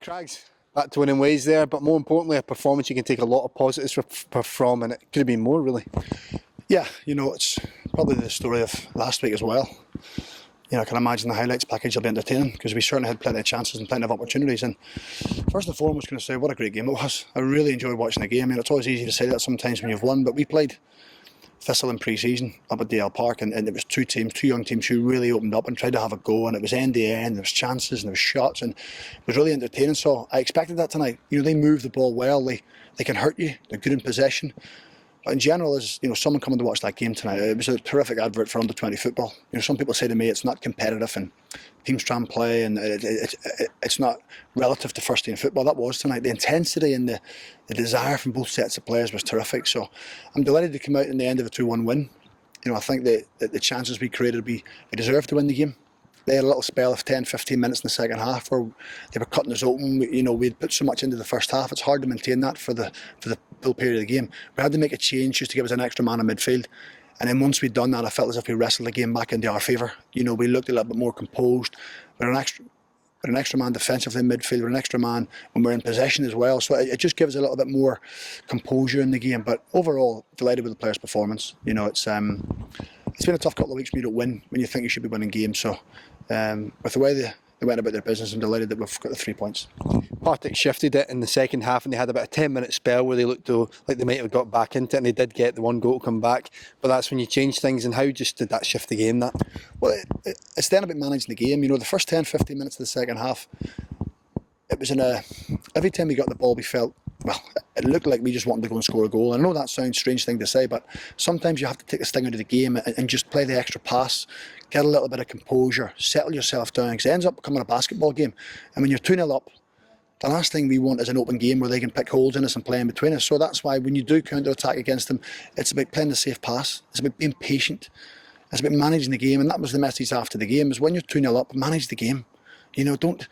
Craigs back to winning ways there, but more importantly, a performance you can take a lot of positives from, and it could have been more, really. Yeah, it's probably the story of last week as well. I can imagine the highlights package will be entertaining because we certainly had plenty of chances and plenty of opportunities. And first and foremost, going to say what a great game it was. I really enjoyed watching the game. It's always easy to say that sometimes when you've won, but we played Thistle in pre-season up at DL Park, and it was two young teams who really opened up and tried to have a go, and it was end to end. There was chances and there was shots, and it was really entertaining. So I expected that tonight. They move the ball well. They can hurt you. They're good in possession. But in general, as someone coming to watch that game tonight, it was a terrific advert for under-20 football. Some people say to me it's not competitive and teams try and play, and it's not relative to first team football. That was tonight. The intensity and the desire from both sets of players was terrific. So I'm delighted to come out in the end of a 2-1 win. I think that the chances we created, we deserved to win the game. They had a little spell of 10-15 minutes in the second half where they were cutting us open. We'd put so much into the first half. It's hard to maintain that for the full period of the game. We had to make a change just to give us an extra man in midfield. And then once we'd done that, I felt as if we wrestled the game back into our favour. We looked a little bit more composed. We're an extra man defensively in midfield. We're an extra man when we're in possession as well. So it just gives a little bit more composure in the game. But overall, delighted with the players' performance. It's been a tough couple of weeks when you don't win when you think you should be winning games. So with the way they went about their business, I'm delighted that we've got the 3 points. Partick shifted it in the second half, and they had about a 10-minute spell where they looked like they might have got back into it, and they did get the one goal to come back. But that's when you change things. And how just did that shift the game? That well, it's then about managing the game. The first 10-15 minutes of the second half, it was every time we got the ball, we felt, well, it looked like we just wanted to go and score a goal. I know that sounds a strange thing to say, but sometimes you have to take the sting out of the game and just play the extra pass, get a little bit of composure, settle yourself down, because it ends up becoming a basketball game. And when you're 2-0 up, the last thing we want is an open game where they can pick holes in us and play in between us. So that's why when you do counter-attack against them, it's about playing the safe pass. It's about being patient. It's about managing the game. And that was the message after the game, is when you're 2-0 up, manage the game. Don't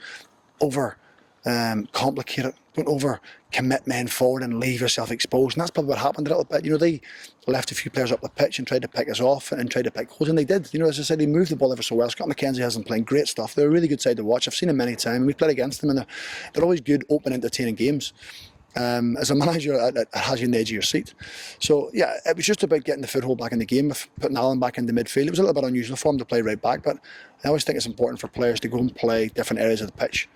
complicate it. Don't over commit men forward and leave yourself exposed. And that's probably what happened a little bit. They left a few players up the pitch and tried to pick us off and tried to pick holes, and they did. As I said, they moved the ball ever so well. Scott McKenzie has them playing great stuff. They're a really good side to watch. I've seen them many times, and we've played against them, and they're always good, open, entertaining games. As a manager, it has you on the edge of your seat. So yeah, it was just about getting the foothold back in the game, of putting Alan back into midfield. It was a little bit unusual for him to play right back, but I always think it's important for players to go and play different areas of the pitch.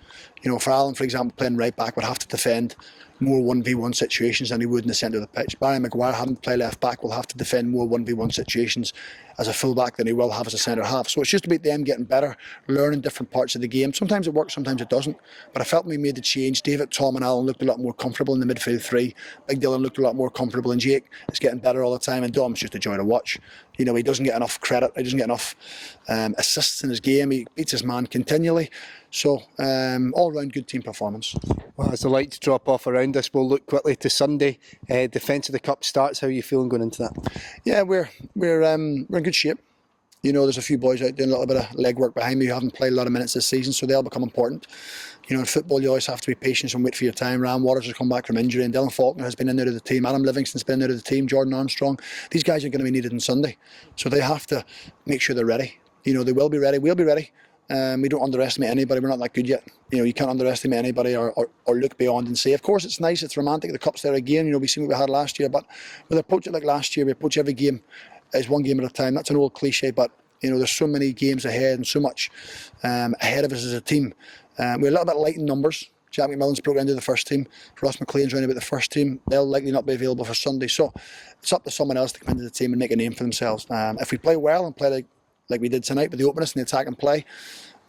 For Alan, for example, playing right back would have to defend more 1v1 situations than he would in the centre of the pitch. Barry Maguire, having to play left back, will have to defend more 1v1 situations as a full back than he will have as a centre half. So it's just about them getting better, learning different parts of the game. Sometimes it works, sometimes it doesn't. But I felt when we made the change, David, Tom and Alan looked a lot more comfortable in the midfield three. Big Dylan looked a lot more comfortable, and Jake is getting better all the time, and Dom's just a joy to watch. He doesn't get enough credit, he doesn't get enough assists in his game. He beats his man continually. So all round good team performance. Well, as the lights drop off around us, we'll look quickly to Sunday. Defence of the Cup starts. How are you feeling going into that? Yeah, we're in good shape. There's a few boys out doing a little bit of legwork behind me who haven't played a lot of minutes this season, so they'll become important. In football, you always have to be patient and wait for your time. Ram Waters has come back from injury, and Dylan Faulkner has been in there to the team. Adam Livingston's been in there to the team. Jordan Armstrong. These guys are going to be needed on Sunday, so they have to make sure they're ready. They will be ready. We'll be ready. We don't underestimate anybody. We're not that good yet. You can't underestimate anybody or look beyond and say, of course, it's nice, it's romantic, the Cup's there again. We've seen what we had last year, but we'll approach it like last year. We approach every game as one game at a time. That's an old cliche, but there's so many games ahead and so much ahead of us as a team. We're a little bit light in numbers. Jack McMillan's broke into the first team. Ross McLean's round about the first team. They'll likely not be available for Sunday. So it's up to someone else to come into the team and make a name for themselves. If we play well and play like we did tonight with the openness and the attack and play,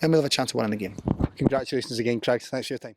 then we'll have a chance of winning the game. Congratulations again, Craig. Thanks for your time.